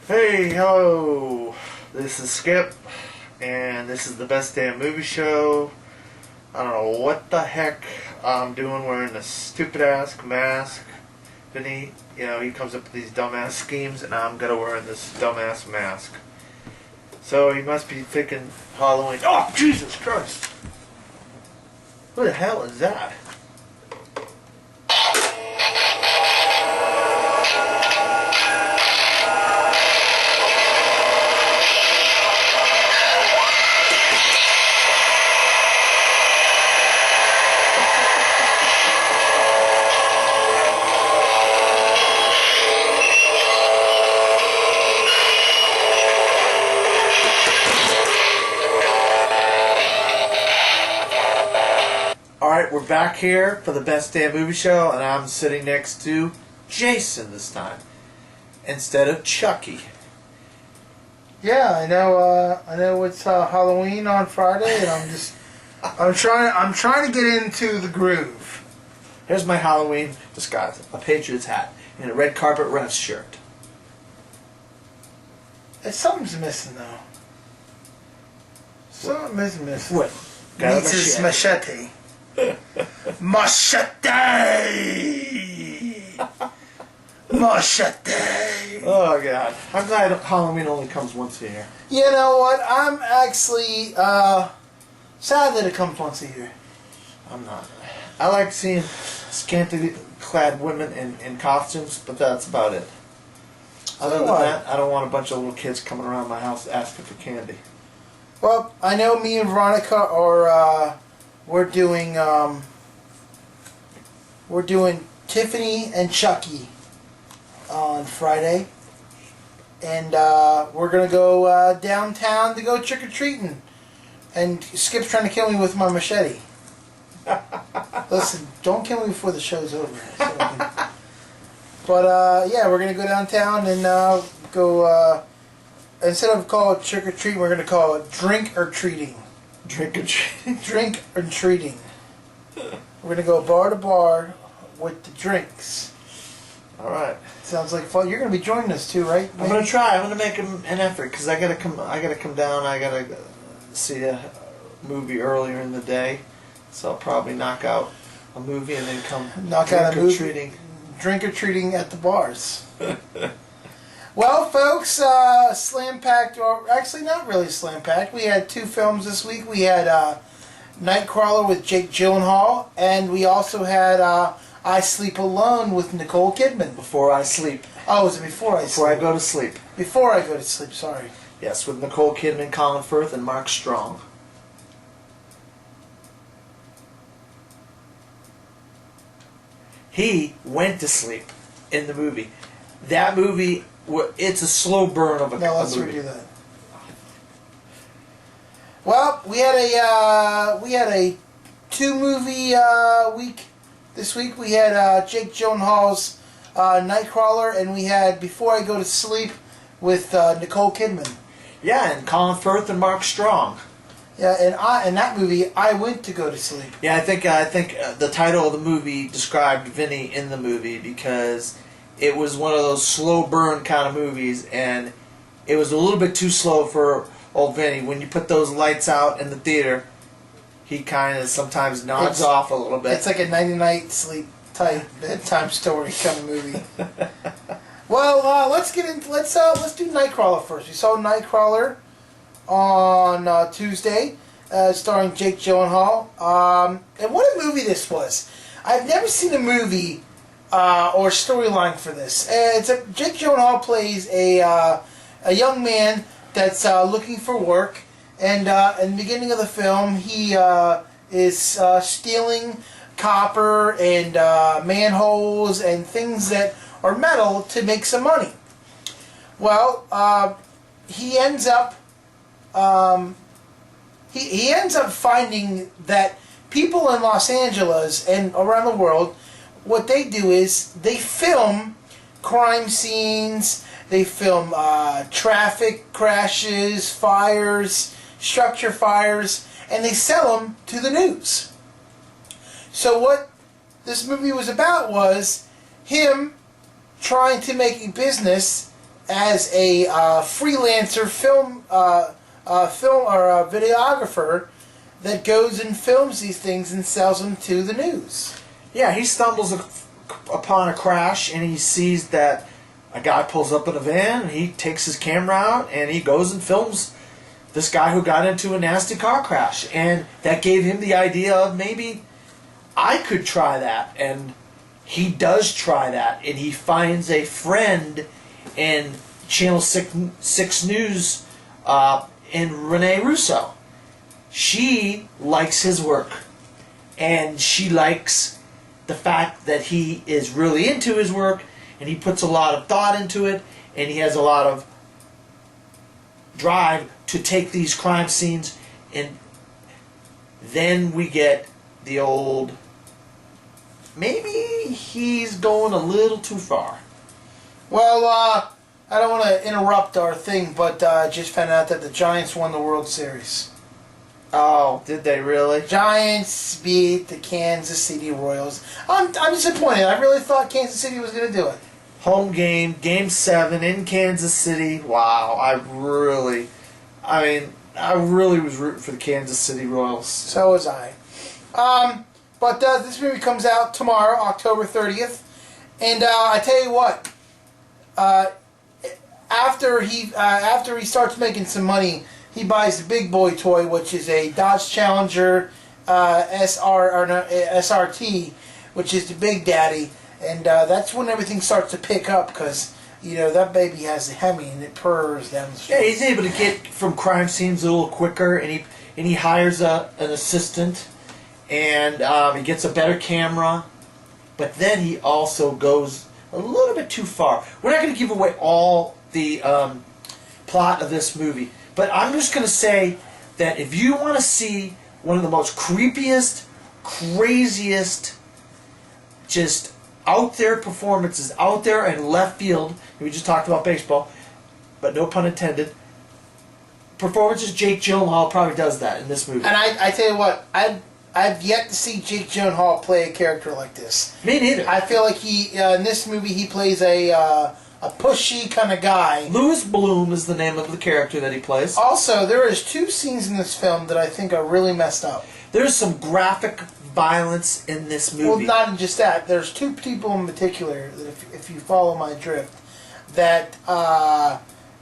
Hey, ho! This is Skip, and this is the Best Damn Movie Show. I don't know what the heck I'm doing wearing this stupid ass mask. Vinny, he comes up with these dumbass schemes, and I'm gonna wear this dumbass mask. So he must be thinking Halloween. Oh, Jesus Christ! What the hell is that? Alright, we're back here for the Best Damn Movie Show, and I'm sitting next to Jason this time, instead of Chucky. Yeah, I know it's Halloween on Friday, and I'm trying to get into the groove. Here's my Halloween disguise: a Patriots hat and a red carpet refs shirt. Something's missing though. Something is missing. What? Got a Needs his machete. Machete! Machete! Oh God! I'm glad Halloween only comes once a year. You know what? I'm actually sad that it comes once a year. I'm not. I like seeing scantily clad women in costumes, but that's about it. Other than that, I don't want a bunch of little kids coming around my house asking for candy. Well, I know me and Veronica are we're doing Tiffany and Chucky on Friday, and we're gonna go downtown to go trick or treating. And Skip's trying to kill me with my machete. Listen, don't kill me before the show's over. But yeah, we're gonna go downtown and go. Instead of call it trick or treat, we're gonna call it drink or treating. Drink or treat. Drink or treating. We're gonna go bar to bar with the drinks. All right. Sounds like fun. You're gonna be joining us too, right? I'm gonna try. I'm gonna make an effort because I gotta come down. I gotta see a movie earlier in the day, so I'll probably knock out a movie and then come drink or treating at the bars. Well, folks, slam packed, or actually not really slam packed. We had two films this week. We had Nightcrawler with Jake Gyllenhaal, and we also had I Sleep Alone with Nicole Kidman. Before I sleep. Oh, was it before I sleep? Before I go to sleep. Before I go to sleep, sorry. Yes, with Nicole Kidman, Colin Firth, and Mark Strong. He went to sleep in the movie. That movie, it's a slow burn of a movie. No, let's redo that. Well, we had a 2-movie week this week. We had Jake Gyllenhaal's Nightcrawler, and we had Before I Go to Sleep with Nicole Kidman. Yeah, and Colin Firth and Mark Strong. Yeah, and in that movie, I went to go to sleep. Yeah, I think the title of the movie described Vinny in the movie because it was one of those slow burn kind of movies, and it was a little bit too slow for old Vinny. When you put those lights out in the theater, he kind of sometimes nods off a little bit. It's like a 90-night sleep type bedtime story kind of movie. Well, let's get into let's do Nightcrawler first. We saw Nightcrawler on Tuesday, starring Jake Gyllenhaal. And what a movie this was! I've never seen a movie or storyline for this. Jake Gyllenhaal plays a young man that's looking for work, and in the beginning of the film, he is stealing copper and manholes and things that are metal to make some money. Well, he ends up he ends up finding that people in Los Angeles and around the world, what they do is they film crime scenes, they film traffic crashes, fires, structure fires, and they sell them to the news. So what this movie was about was him trying to make a business as a freelancer film or videographer that goes and films these things and sells them to the news. Yeah, he stumbles upon a crash and he sees that a guy pulls up in a van and he takes his camera out and he goes and films this guy who got into a nasty car crash. And that gave him the idea of maybe I could try that. And he does try that. And he finds a friend in Channel 6 News in Renee Russo. She likes his work. And she likes the fact that he is really into his work and he puts a lot of thought into it and he has a lot of drive to take these crime scenes, and then we get the old, maybe he's going a little too far. Well, I don't want to interrupt our thing, but just found out that the Giants won the World Series. Oh, did they really? Giants beat the Kansas City Royals. I'm disappointed. I really thought Kansas City was going to do it. Home game, Game 7 in Kansas City. Wow, I really was rooting for the Kansas City Royals. So was I. But this movie comes out tomorrow, October 30th. And I tell you what, after he starts making some money, he buys the big boy toy, which is a Dodge Challenger SRT, which is the Big Daddy. And that's when everything starts to pick up because, you know, that baby has the Hemi and it purrs down the street. Yeah, he's able to get from crime scenes a little quicker, and he hires an assistant, and he gets a better camera, but then he also goes a little bit too far. We're not going to give away all the plot of this movie, but I'm just going to say that if you want to see one of the most creepiest, craziest, just out there performances, out there in left field. We just talked about baseball, but no pun intended. Performances, Jake Gyllenhaal probably does that in this movie. And I tell you what, I've yet to see Jake Gyllenhaal play a character like this. Me neither. I feel like he in this movie he plays a pushy kind of guy. Louis Bloom is the name of the character that he plays. Also, there is 2 scenes in this film that I think are really messed up. There's some graphic violence in this movie. Well, not just that. There's 2 people in particular that, if you follow my drift, that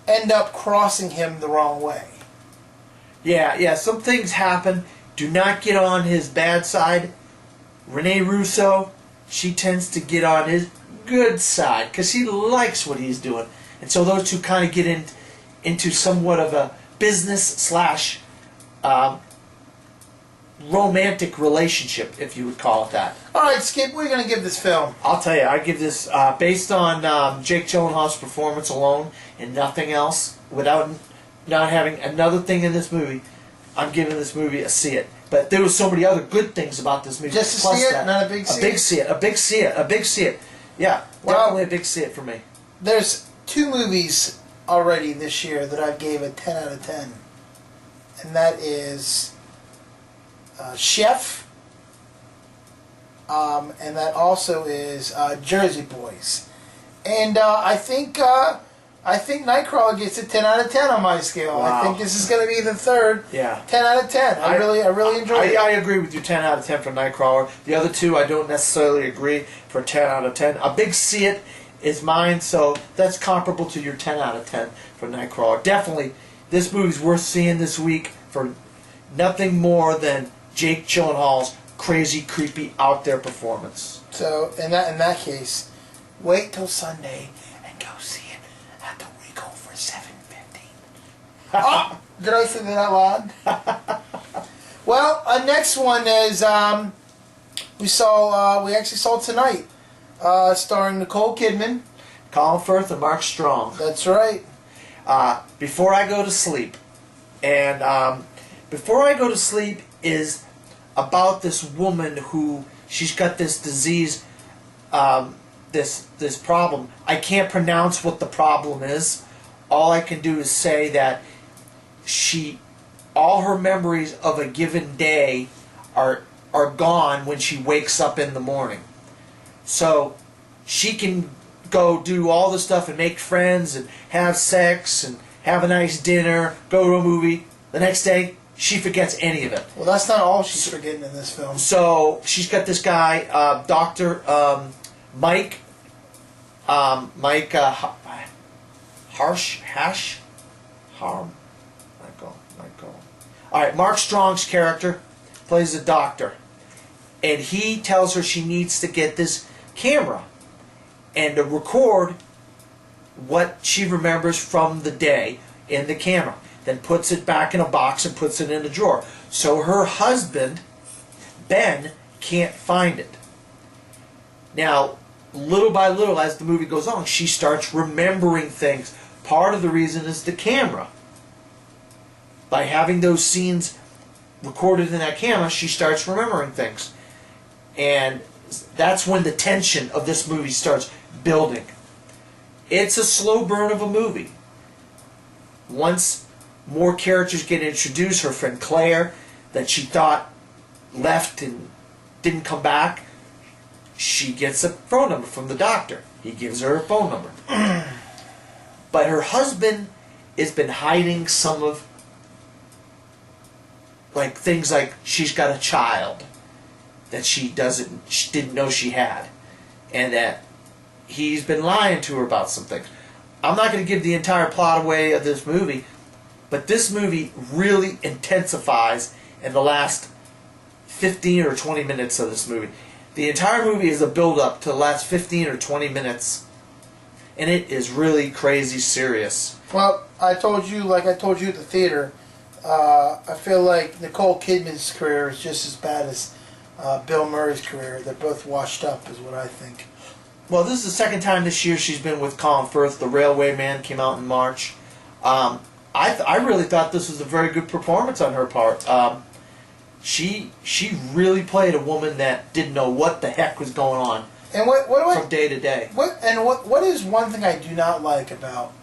end up crossing him the wrong way. Yeah. Some things happen. Do not get on his bad side. Renee Russo, she tends to get on his good side because he likes what he's doing, and so those two kind of get into somewhat of a business / romantic relationship, if you would call it that. All right, Skip, what are you going to give this film? I'll tell you, I give this, based on Jake Gyllenhaal's performance alone and nothing else, without not having another thing in this movie, I'm giving this movie a see it. But there were so many other good things about this movie. Just a see it, not a big see it? A big see it, a big see it, a big see it. Yeah, definitely a big see it for me. There's 2 movies already this year that I gave a 10 out of 10. And that is Chef, and that also is Jersey Boys. And I think Nightcrawler gets a 10 out of 10 on my scale. Wow. I think this is going to be the third 10 out of 10. I really enjoyed it. I agree with you, 10 out of 10 for Nightcrawler. The other 2 I don't necessarily agree for 10 out of 10. A big see it is mine, so that's comparable to your 10 out of 10 for Nightcrawler. Definitely, this movie's worth seeing this week for nothing more than Jake Gyllenhaal's crazy, creepy, out there performance. So in that case, wait till Sunday and go see it at the Regal for $7.50. Oh, did I say that out loud? Well, next one is we actually saw tonight, starring Nicole Kidman, Colin Firth and Mark Strong. That's right. Before I Go to Sleep. And Before I Go to Sleep is about this woman who, she's got this disease, this problem. I can't pronounce what the problem is. All I can do is say that all her memories of a given day are gone when she wakes up in the morning. So she can go do all this stuff and make friends and have sex and have a nice dinner, go to a movie. The next day, she forgets any of it. Well, that's not all she's forgetting in this film. So she's got this guy, Dr. Mike Michael. All right, Mark Strong's character plays a doctor, and he tells her she needs to get this camera and to record what she remembers from the day in the camera. Then puts it back in a box and puts it in a drawer. So her husband, Ben, can't find it. Now, little by little, as the movie goes on, she starts remembering things. Part of the reason is the camera. By having those scenes recorded in that camera, she starts remembering things. And that's when the tension of this movie starts building. It's a slow burn of a movie. Once more characters get introduced, her friend Claire, that she thought left and didn't come back, she gets a phone number from the doctor. He gives her a phone number. But her husband has been hiding some of, like, things like she's got a child that she didn't know she had, and that he's been lying to her about some things. I'm not going to give the entire plot away of this movie, but this movie really intensifies in the last 15 or 20 minutes of this movie. The entire movie is a build-up to the last 15 or 20 minutes, and it is really crazy serious. Well, I told you at the theater, I feel like Nicole Kidman's career is just as bad as Bill Murray's career. They're both washed up, is what I think. Well, this is the second time this year she's been with Colin Firth. The Railway Man came out in March. I really thought this was a very good performance on her part. She really played a woman that didn't know what the heck was going on And what from day to day. What is one thing I do not like about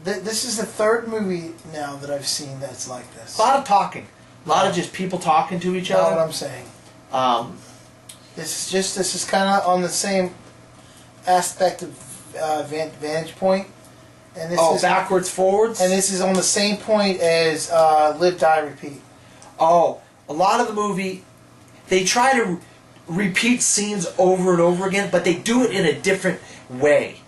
this is the third movie now that I've seen that's like this. A lot of talking. A lot of just people talking to each That's other. what I'm saying. This is kind of on the same aspect of Vantage Point, and this is backwards, forwards? and this is on the same point as Live, Die, Repeat. Oh, a lot of the movie, they try to repeat scenes over and over again, but they do it in a different way.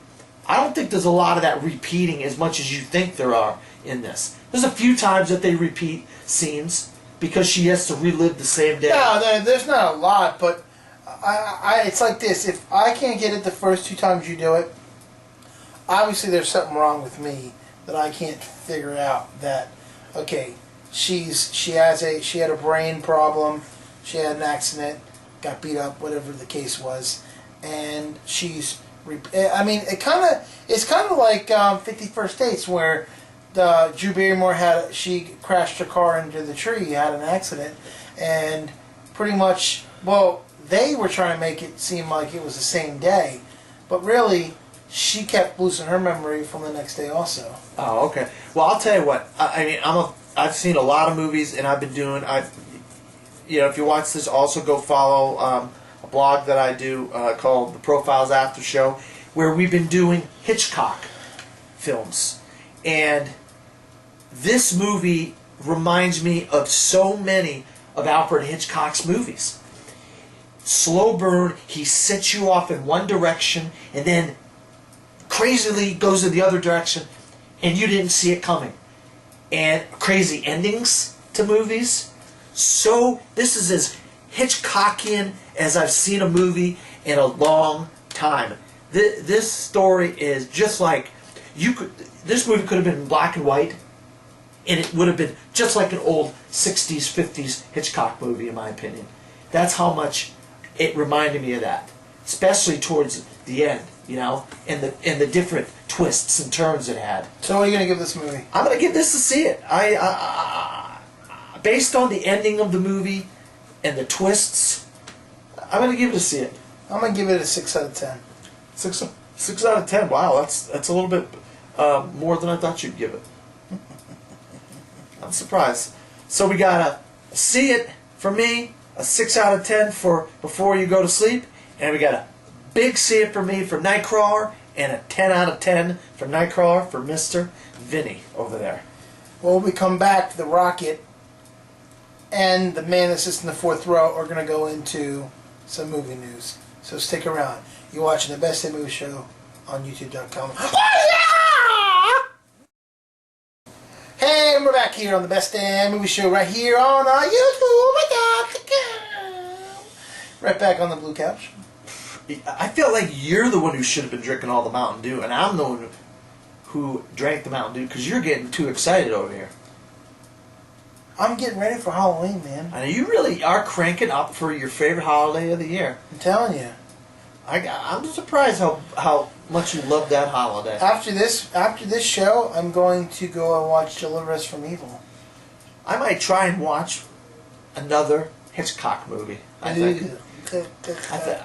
I don't think there's a lot of that repeating as much as you think there are in this. There's a few times that they repeat scenes because she has to relive the same day. No, there's not a lot, but it's like this. If I can't get it the first 2 times you do it, obviously there's something wrong with me that I can't figure out. That okay, she had a brain problem, she had an accident, got beat up, whatever the case was, and she's. I mean, it's kind of like 50 First Dates, where Drew Barrymore she crashed her car into the tree, had an accident, and pretty much, well, they were trying to make it seem like it was the same day, but really, she kept losing her memory from the next day also. Oh, okay. Well, I'll tell you what. I've seen a lot of movies, and I've been doing. If you watch this, also go follow a blog that I do called The Profiles After Show, where we've been doing Hitchcock films, and this movie reminds me of so many of Alfred Hitchcock's movies. Slow burn. He sets you off in one direction, and then crazily goes in the other direction, and you didn't see it coming. And crazy endings to movies. So this is as Hitchcockian as I've seen a movie in a long time. This story is just like this movie could have been in black and white, and it would have been just like an old 60s, 50s Hitchcock movie, in my opinion. That's how much it reminded me of that, especially towards the end, and the different twists and turns it had. So what are you going to give this movie? I'm going to give this to see it. Based on the ending of the movie and the twists, I'm going to give it a see it. I'm going to give it a 6 out of 10. 6 out of 10. Wow, that's a little bit more than I thought you'd give it. I'm surprised. So we got a see it for me, a 6 out of 10 for before you go to sleep, and we got a big see it for me for Nightcrawler and a 10 out of 10 for Nightcrawler for Mr. Vinny over there. Well, when we come back, the Rocket and the man that sits in the fourth row are going to go into some movie news. So stick around. You're watching the Best Damn Movie Show on YouTube.com. Hey, and we're back here on the Best Damn Movie Show right here on YouTube.com. Right back on the blue couch. I feel like you're the one who should have been drinking all the Mountain Dew, and I'm the one who drank the Mountain Dew because you're getting too excited over here. I'm getting ready for Halloween, man. I know you really are cranking up for your favorite holiday of the year. I'm telling you. I'm surprised how much you love that holiday. After this show, I'm going to go and watch Deliver Us from Evil. I might try and watch another Hitchcock movie. I think.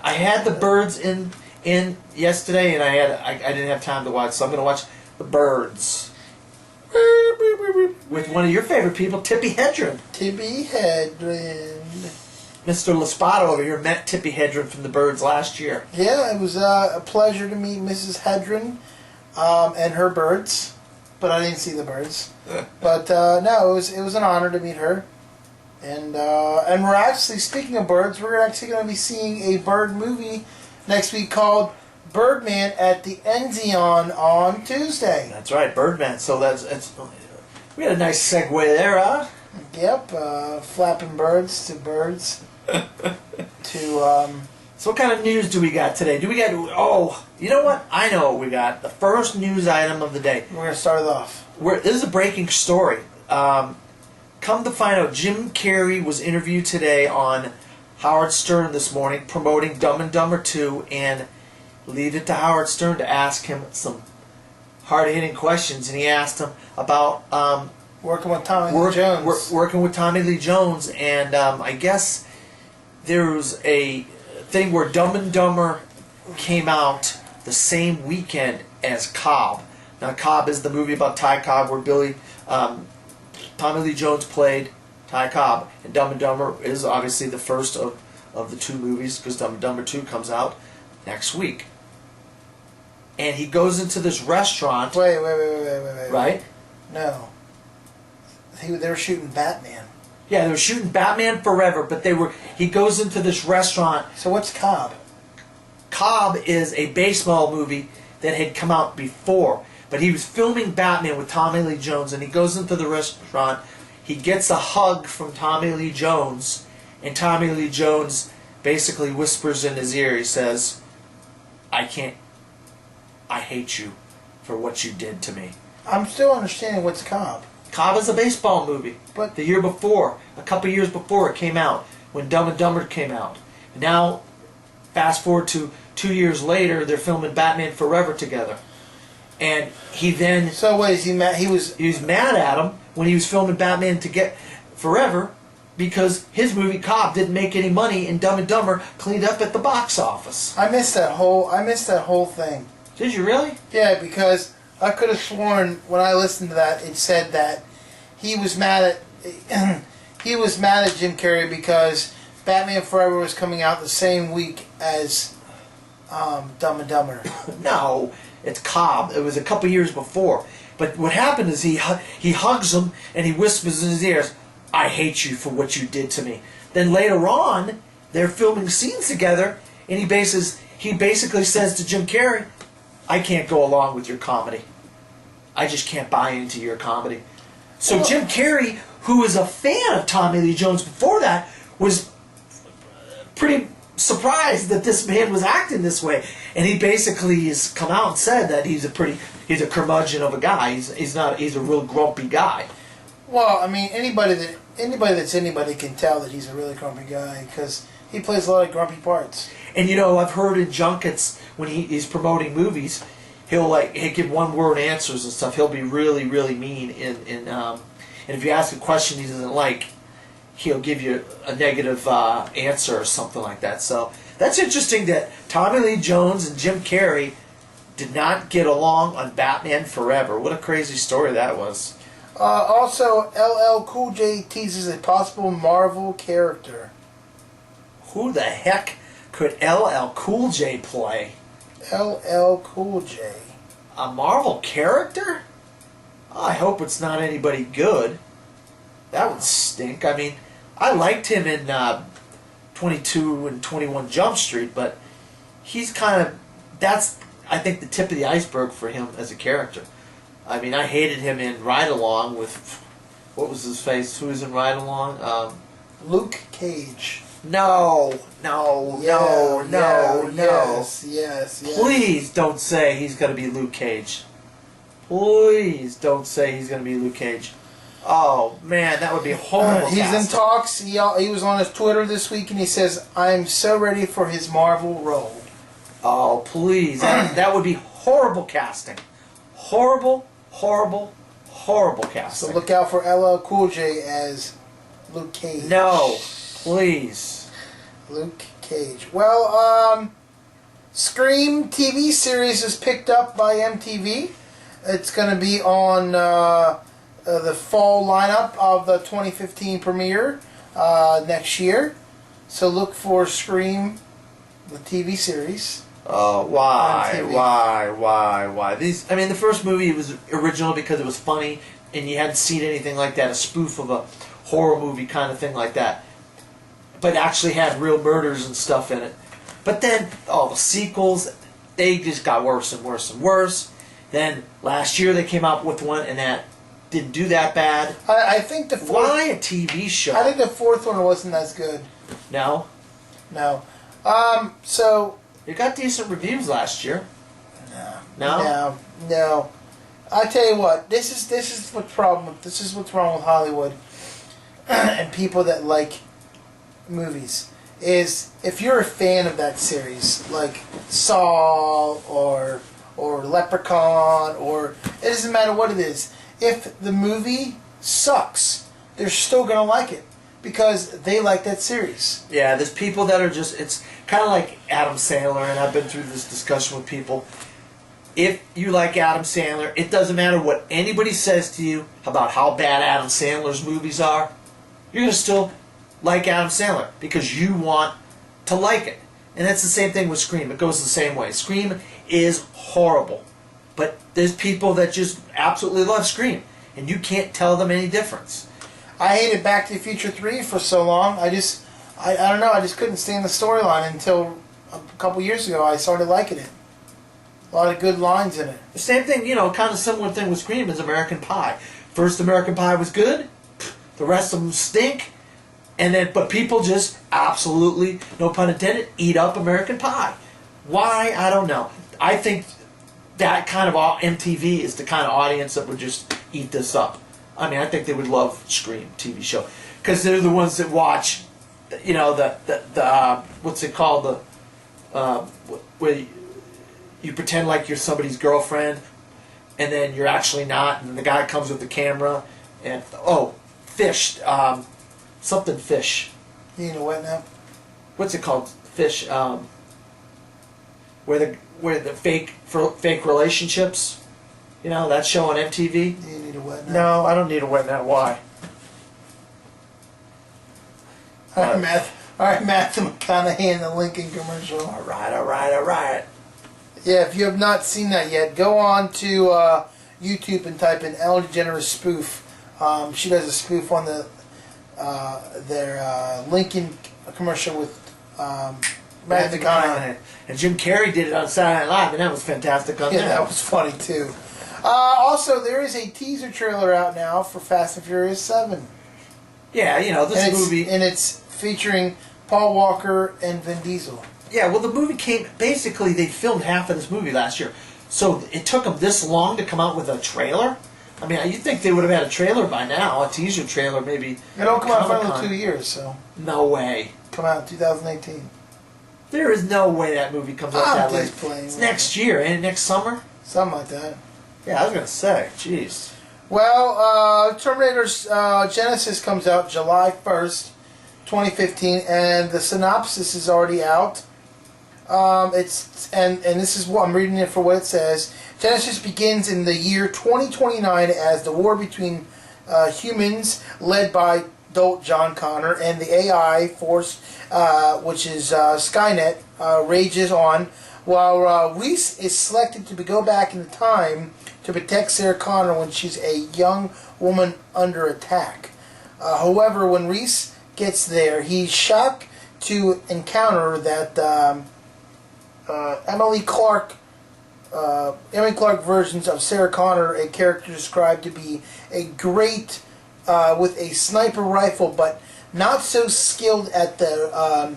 I had The Birds in yesterday, and I didn't have time to watch, so I'm going to watch The Birds with one of your favorite people, Tippi Hedren. Tippi Hedren. Mr. Laspato over here met Tippi Hedren from The Birds last year. Yeah, it was a pleasure to meet Mrs. Hedren and her birds, but I didn't see the birds. But no, it was an honor to meet her. And we're actually, speaking of birds, we're actually going to be seeing a bird movie next week called Birdman at the Enzion on Tuesday. That's right, Birdman. So we had a nice segue there, huh? Yep, flapping birds to birds to. So what kind of news do we got today? You know what? I know what we got. The first news item of the day. We're going to start it off. This is a breaking story. Come to find out, Jim Carrey was interviewed today on Howard Stern this morning promoting Dumb and Dumber 2, and leave it to Howard Stern to ask him some hard-hitting questions. And he asked him about working with Tommy Lee Jones. Working with Tommy Lee Jones, and I guess there was a thing where Dumb and Dumber came out the same weekend as Cobb. Now, Cobb is the movie about Ty Cobb where Tommy Lee Jones played Ty Cobb, and Dumb and Dumber is obviously the first of the two movies because Dumb and Dumber 2 comes out next week. And he goes into this restaurant. Wait. Right? No. They were shooting Batman. Yeah, they were shooting Batman Forever, but he goes into this restaurant. So what's Cobb? Cobb is a baseball movie that had come out before. But he was filming Batman with Tommy Lee Jones, and he goes into the restaurant. He gets a hug from Tommy Lee Jones, and Tommy Lee Jones basically whispers in his ear. He says, I hate you for what you did to me. I'm still understanding what's Cobb. Cobb is a baseball movie. But the year before, a couple years before it came out, when Dumb and Dumber came out. Now, fast forward to 2 years later, they're filming Batman Forever together. And he then... So what, is he mad? He was mad at him when he was filming Batman Forever because his movie Cobb didn't make any money and Dumb and Dumber cleaned up at the box office. I missed that whole thing. Did you really? Yeah, because I could have sworn when I listened to that it said that he was mad at Jim Carrey because Batman Forever was coming out the same week as Dumb and Dumber. No. It's Cobb. It was a couple years before. But what happened is he hugs him and he whispers in his ears, I hate you for what you did to me. Then later on, they're filming scenes together and he basically says to Jim Carrey, I can't go along with your comedy. I just can't buy into your comedy. So Jim Carrey, who was a fan of Tommy Lee Jones before that, was pretty surprised that this man was acting this way, and he basically has come out and said that he's a curmudgeon of a guy. He's a real grumpy guy. Well, I mean, anybody that's anybody can tell that he's a really grumpy guy because he plays a lot of grumpy parts. And I've heard in junkets when he's promoting movies, he'll give one-word answers and stuff. He'll be really, really mean and if you ask a question he doesn't like, he'll give you a negative answer or something like that. So that's interesting that Tommy Lee Jones and Jim Carrey did not get along on Batman Forever. What a crazy story that was. Also, LL Cool J teases a possible Marvel character. Who the heck Could LL Cool J play LL Cool J. a Marvel character? I hope it's not anybody good. That would stink. I mean, I liked him in 22 and 21 Jump Street, but he's kind of, that's, I think, the tip of the iceberg for him as a character. I mean, I hated him in Ride Along with, what was his face? Who was in Ride Along? Luke Cage. No. Yes. Please don't say he's going to be Luke Cage. Please don't say he's going to be Luke Cage. Oh, man, that would be horrible. He's in casting. talks. He was on his Twitter this week, and he says, "I'm so ready for his Marvel role." Oh, please. That would be horrible casting. Horrible casting. So look out for LL Cool J as Luke Cage. No, please. Luke Cage. Well, Scream TV series is picked up by MTV. It's going to be on the fall lineup of the 2015 premiere next year. So look for Scream, the TV series. Oh, On TV. why? These, I mean, the first movie was original because it was funny, and you hadn't seen anything like that, a spoof of a horror movie kind of thing like that. But actually had real murders and stuff in it. But then, all the sequels, they just got worse and worse and worse. Then, last year they came out with one, and that didn't do that bad. I think the fourth. Why a TV show? I think the fourth one wasn't as good. No? No. So. It got decent reviews last year. No? No. I tell you what. This is what's problem. This is what's wrong with Hollywood and people that like movies. Is if you're a fan of that series, like Saw or Leprechaun, or it doesn't matter what it is. If the movie sucks, they're still gonna like it because they like that series. Yeah, there's people that are just, it's kind of like Adam Sandler, and I've been through this discussion with people. If you like Adam Sandler, it doesn't matter what anybody says to you about how bad Adam Sandler's movies are, you're going to still like Adam Sandler because you want to like it. And that's the same thing with Scream. It goes the same way. Scream is horrible. But there's people that just absolutely love Scream, and you can't tell them any difference. I hated Back to the Future 3 for so long. I don't know. I just couldn't stand the storyline until a couple years ago. I started liking it. A lot of good lines in it. The same thing, kind of similar thing with Scream is American Pie. First American Pie was good, the rest of them stink, but people just absolutely, no pun intended, eat up American Pie. Why? I don't know. I think that kind of MTV is the kind of audience that would just eat this up. I mean, I think they would love Scream TV show because they're the ones that watch, the what's it called, where you pretend like you're somebody's girlfriend, and then you're actually not, and the guy comes with the camera, and Fish, something Fish. You need a wet nap? What's it called? Fish, where the fake relationships. That show on MTV. Do you need a wet nap? No, I don't need a wet nap. Why? All right, Matthew McConaughey in the Lincoln commercial. All right. Yeah, if you have not seen that yet, go on to YouTube and type in Ellen DeGeneres spoof. She does a spoof on their Lincoln commercial with Matthew McConaughey. And Jim Carrey did it on Saturday Night Live, and that was fantastic on Yeah, there. that was funny too. Also, there is a teaser trailer out now for Fast and Furious 7. Yeah, this movie. And it's featuring Paul Walker and Vin Diesel. Yeah, well, the movie came. Basically, they filmed half of this movie last year, so it took them this long to come out with a trailer. I mean, you'd think they would have had a trailer by now, a teaser trailer, maybe. It don't come out for Comic-Con. another 2 years, so No way. come out in 2018. There is no way that movie comes out I'm that late. just playing It's with next year, ain't it? Next summer? Something like that. Yeah, I was gonna say. Jeez. Well, Terminator Genesis comes out July 1st, 2015, and the synopsis is already out. And this is what I'm reading it for what it says. Genesis begins in the year 2029 as the war between humans led by adult John Connor, and the AI force, which is Skynet, rages on, while Reese is selected to go back in time to protect Sarah Connor when she's a young woman under attack. However, when Reese gets there, he's shocked to encounter that Emily Clark versions of Sarah Connor, a character described to be a great with a sniper rifle, but not so skilled at the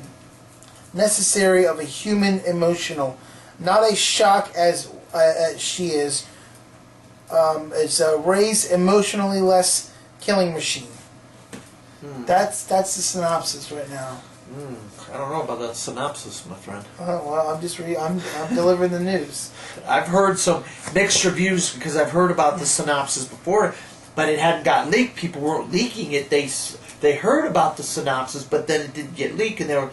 necessary of a human emotional. Not a shock as she is. It's Ray's emotionally less killing machine. That's the synopsis right now. I don't know about that synopsis, my friend. Well, I'm delivering the news. I've heard some mixed reviews because I've heard about the synopsis before, but it hadn't got leaked. People weren't leaking it. They heard about the synopsis, but then it didn't get leaked, and they were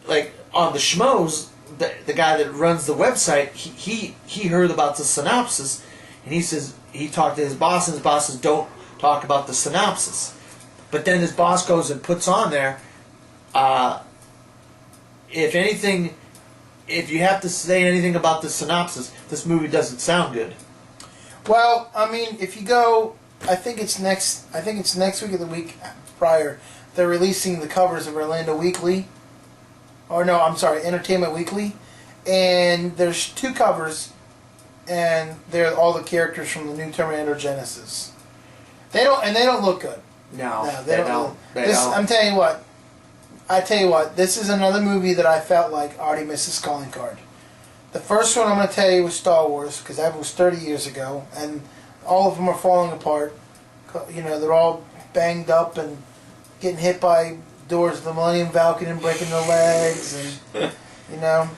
like on the Schmoes. The guy that runs the website, he heard about the synopsis, and he says he talked to his boss, and his boss says don't talk about the synopsis. But then his boss goes and puts on there, if anything, if you have to say anything about the synopsis, this movie doesn't sound good. Well, I mean, if you go, I think it's next week or the week prior. They're releasing the covers of Orlando Weekly, or no, I'm sorry, Entertainment Weekly, and there's 2 covers, and they're all the characters from the new Terminator Genesis. They don't look good. No, they don't. I'm telling you what. This is another movie that I felt like already missed its calling card. The first one I'm going to tell you was Star Wars, because that was 30 years ago, and all of them are falling apart. You know, they're all banged up and getting hit by doors of the Millennium Falcon and breaking their legs, and you know.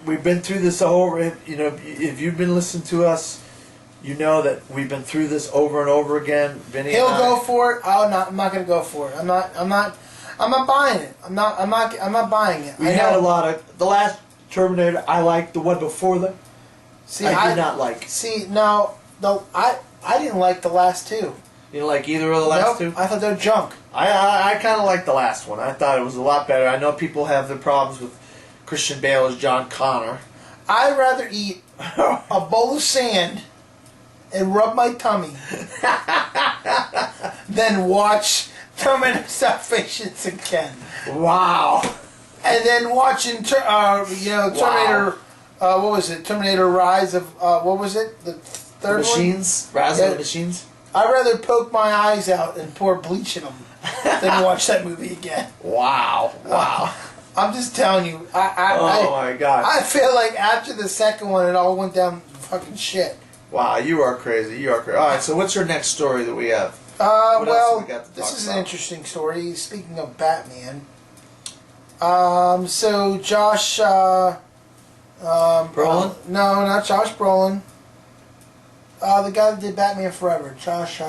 We've been through this you know, if you've been listening to us, you know that we've been through this over and over again. Vinny He'll go for it. I'm not going to go for it. I'm not buying it. I'm not buying it. We had a lot of the last Terminator. I liked the one before that. See, I did not like. See, no, I didn't like the last 2. You didn't like either of the last 2? I thought they were junk. I kind of liked the last one. I thought it was a lot better. I know people have their problems with Christian Bale as John Connor. I'd rather eat a bowl of sand and rub my tummy than watch Terminator Salvations again. Wow. And then watching Terminator. What was it? Terminator Rise of what was it? The third Machines. one? Rise of the Machines. I'd rather poke my eyes out and pour bleach in them than watch that movie again. Wow. I'm just telling you. My God. I feel like after the second one, it all went down fucking shit. Wow, you are crazy. All right, so what's your next story that we have? This is an interesting story. Speaking of Batman, so Josh, Brolin? No, not Josh Brolin. The guy that did Batman Forever, Josh.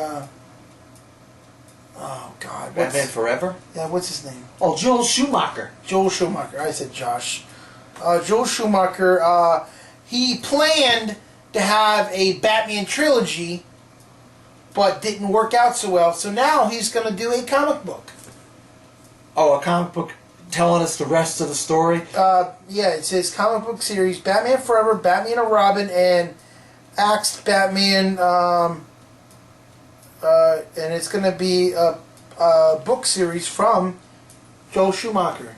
Oh God, Batman Forever? Yeah, what's his name? Oh, Joel Schumacher. Joel Schumacher. I said Josh. Joel Schumacher. He planned to have a Batman trilogy, but didn't work out so well. So now he's going to do a comic book. Oh, a comic book telling us the rest of the story? Yeah, it says comic book series, Batman Forever, Batman and Robin, and Axed Batman, and it's going to be a book series from Joel Schumacher.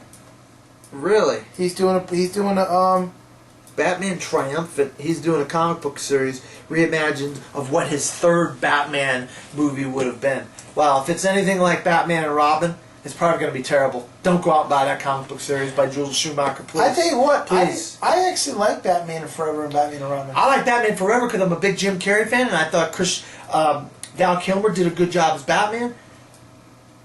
Really? He's doing a Batman Triumphant. He's doing a comic book series reimagined of what his third Batman movie would have been. Wow, if it's anything like Batman and Robin, it's probably going to be terrible. Don't go out and buy that comic book series by Joel Schumacher, please. I tell you what, please. I actually like Batman Forever and Batman and Robin. I like Batman Forever because I'm a big Jim Carrey fan, and I thought Val Kilmer did a good job as Batman.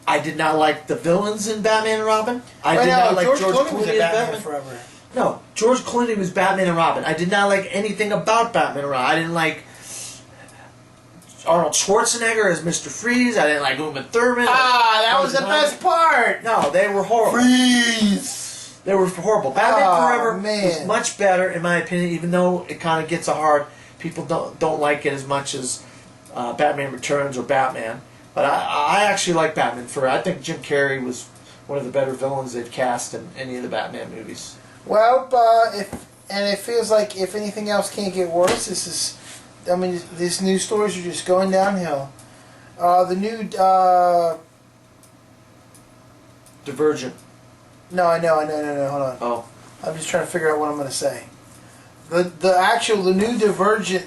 I did not like the villains in Batman and Robin. I did not like George Clooney as Batman Forever. No, George Clooney was Batman and Robin. I did not like anything about Batman and Robin. I didn't like Arnold Schwarzenegger as Mr. Freeze. I didn't like Uma Thurman. That was the best part. No, they were horrible. Freeze. They were horrible. Batman Forever was man. much better, in my opinion, even though it kind of gets a hard. People don't like it as much as Batman Returns or Batman. But I actually like Batman Forever. I think Jim Carrey was one of the better villains they've cast in any of the Batman movies. Well, it feels like if anything else can't get worse, these news stories are just going downhill. The new Divergent. No, I know. Hold on. Oh. I'm just trying to figure out what I'm going to say. The new Divergent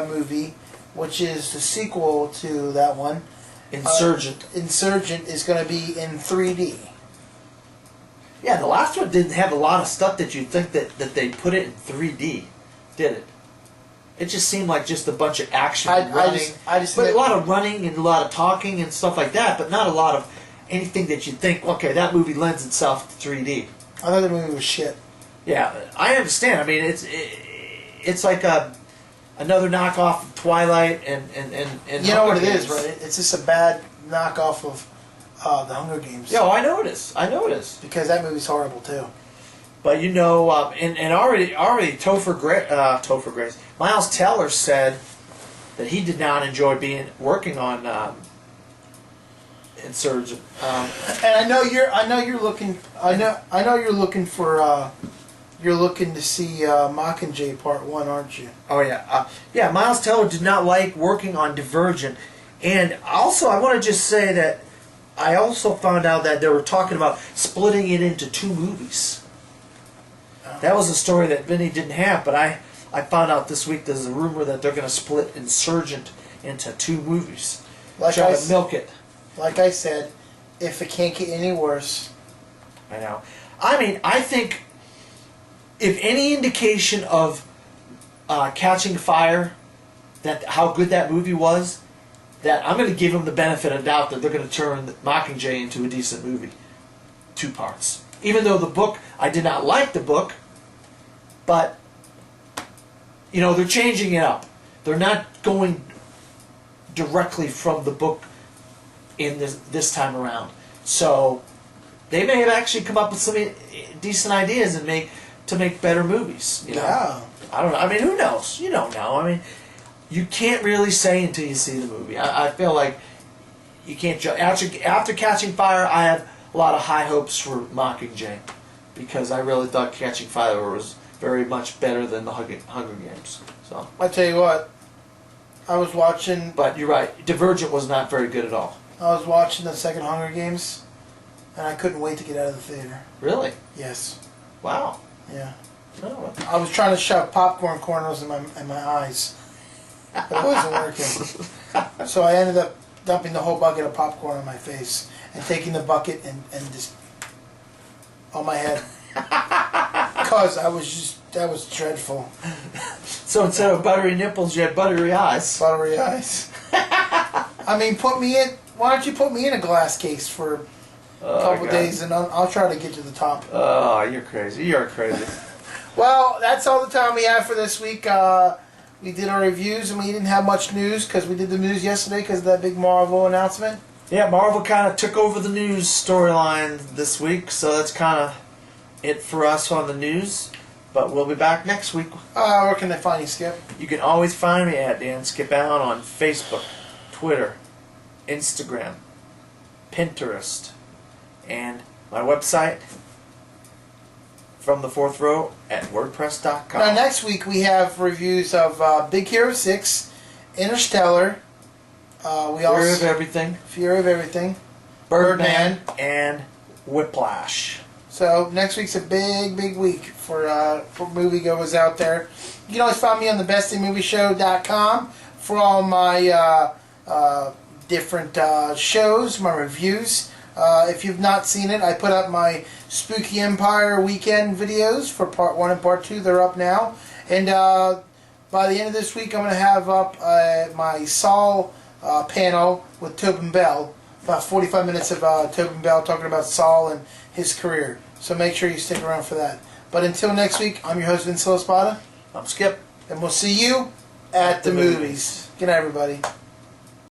movie, which is the sequel to that one, Insurgent. Insurgent, is going to be in 3D. Yeah, the last one didn't have a lot of stuff that you'd think that they put it in 3D, did it? It just seemed like just a bunch of action and running. But a lot of running and a lot of talking and stuff like that, but not a lot of anything that you'd think, okay, that movie lends itself to 3D. I thought the movie was shit. Yeah, I understand. I mean, it's like another knockoff of Twilight and you know what it Games. is, right? It's just a bad knockoff of the Hunger Games. Yeah, I know it is. I know it is. Because that movie's horrible too. But and already Topher Grace, Miles Teller said that he did not enjoy working on Insurgent. And I know you're looking to see Mockingjay Part 1, aren't you? Oh yeah, yeah. Miles Teller did not like working on Divergent, and also I want to just say that I also found out that they were talking about splitting it into 2 movies. That was a story that Vinny didn't have, but I found out this week there's a rumor that they're going to split Insurgent into 2 movies. Try to milk it. Like I said, if it can't get any worse. I know. I mean, I think if any indication of Catching Fire, that how good that movie was, that I'm going to give them the benefit of doubt that they're going to turn Mockingjay into a decent movie. 2 parts. Even though the book, I did not like the book, but, they're changing it up. They're not going directly from the book in this time around. So, they may have actually come up with some decent ideas and make better movies. Yeah. I don't know. I mean, who knows? You don't know. I mean, you can't really say until you see the movie. I feel like you can't judge. After Catching Fire, I have a lot of high hopes for Mockingjay because I really thought Catching Fire was very much better than the Hunger Games. So I tell you what, I was watching. But you're right. Divergent was not very good at all. I was watching the second Hunger Games, and I couldn't wait to get out of the theater. Really? Yes. Wow. Yeah. Oh. I was trying to shove popcorn kernels in my eyes, but it wasn't working. So I ended up dumping the whole bucket of popcorn on my face and taking the bucket and just on my head. Because that was dreadful. So instead of buttery nipples, you had buttery eyes. Buttery eyes. I mean, why don't you put me in a glass case for a couple days and I'll try to get to the top. Oh, you're crazy. You're crazy. Well, that's all the time we have for this week. We did our reviews and we didn't have much news because we did the news yesterday because of that big Marvel announcement. Yeah, Marvel kind of took over the news storyline this week, so that's kind of it for us on the news. But we'll be back next week. Where can they find you, Skip? You can always find me at Dan Skip Allen on Facebook, Twitter, Instagram, Pinterest, and my website, From the Fourth Row at WordPress.com. Now, next week we have reviews of Big Hero 6, Interstellar, Fear of Everything, Fear of Everything, Birdman, and Whiplash. So next week's a big week for moviegoers out there. You can always find me on thebestinmovieshow.com for all my different shows, my reviews. If you've not seen it, I put up my Spooky Empire weekend videos for part 1 and part 2. They're up now. And by the end of this week, I'm going to have up my Saul panel with Tobin Bell. About 45 minutes of Tobin Bell talking about Saul and his career. So make sure you stick around for that. But until next week, I'm your host, Vince Espada. I'm Skip. And we'll see you at the movies. Good night, everybody.